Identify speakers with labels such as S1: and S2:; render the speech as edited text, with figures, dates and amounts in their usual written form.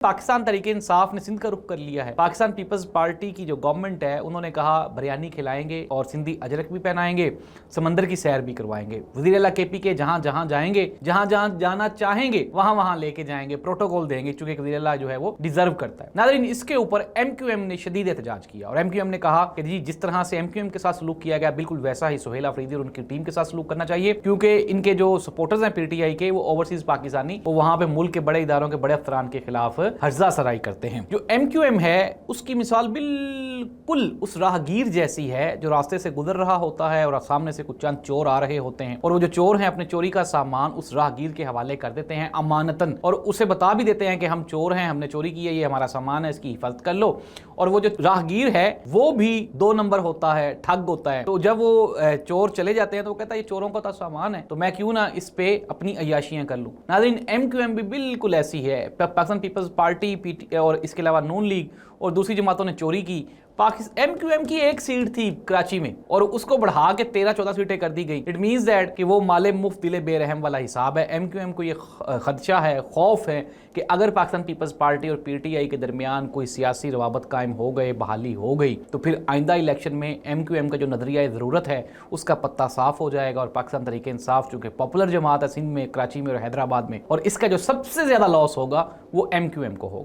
S1: پاکستان تحریک انصاف نے سندھ کا رخ کر لیا ہے۔ پاکستان پیپلز پارٹی کی جو گورنمنٹ ہے انہوں نے کہا بریانی کھلائیں گے اور سندھی اجرک بھی پہنائیں گے، سمندر کی سیر بھی کروائیں گے۔ وزیر اعلیٰ کے پی کے جہاں جہاں جائیں گے، جہاں جہاں جانا چاہیں گے وہاں وہاں لے کے جائیں گے، پروٹوکول دیں گے، چونکہ وزیر اعلیٰ جو ہے وہ ڈیزرو کرتا ہے۔ ناظرین، اس کے اوپر ایم کیو ایم نے شدید احتجاج کیا اور ایم کیو ایم نے کہا کہ جی جس طرح سے ایم کیو ایم کے ساتھ سلوک کیا گیا بالکل ویسا ہی سہیل آفریدی اور ان کی ٹیم کے ساتھ سلوک کرنا چاہیے، کیونکہ ان کے جو سپورٹرز ہیں پی ٹی آئی کے وہ اوورسیز پاکستانی، وہ وہاں پہ ملک کے بڑے اداروں کے بڑے افسران کے خلاف ہرزہ سرائی کرتے ہیں۔ جو ایم کیو ایم ہے اس کی مثال بالکل اس راہگیر جیسی ہے جو راستے سے گزر رہا ہوتا ہے اور سامنے سے کچھ چند چور آ رہے ہوتے ہیں اور وہ جو چور ہیں اپنے چوری کا سامان اس راہگیر کے حوالے کر دیتے ہیں امانتاً، اور اسے بتا بھی دیتے ہیں کہ ہم چور ہیں، ہم نے چوری کی ہے، یہ ہمارا سامان ہے، اس کی حفاظت کر لو۔ اور وہ جو راہگیر ہے وہ بھی 2 نمبر ہوتا ہے، ٹھگ ہوتا ہے، تو جب وہ چور چلے جاتے ہیں تو وہ کہتا ہے یہ چوروں کا تو سامان ہے تو میں کیوں نہ اس پہ اپنی عیاشیاں کر لوں۔ ناظرین، ایم کیو ایم بھی بالکل ایسی ہے۔ پاکستان پیپلز پارٹی اور اس کے علاوہ نون لیگ اور دوسری جماعتوں نے چوری کی۔ ایم کیو ایم کی 1 سیٹ تھی کراچی میں اور اس کو بڑھا کے 13-14 سیٹیں کر دی گئی۔ اٹ مینز دیٹ کہ وہ مال مفت دل بے رحم والا حساب ہے۔ ایم کیو ایم کو یہ خدشہ ہے، خوف ہے کہ اگر پاکستان پیپلز پارٹی اور پی ٹی آئی کے درمیان کوئی سیاسی روابط قائم ہو گئے، بحالی ہو گئی، تو پھر آئندہ الیکشن میں ایم کیو ایم کا جو نظریہ ضرورت ہے اس کا پتہ صاف ہو جائے گا اور پاکستان تحریک انصاف چونکہ پاپولر جماعت ہے سندھ میں، کراچی میں اور حیدرآباد میں، اور اس کا جو سب سے زیادہ لاس ہوگا وہ ایم کیو ایم کو ہوگا۔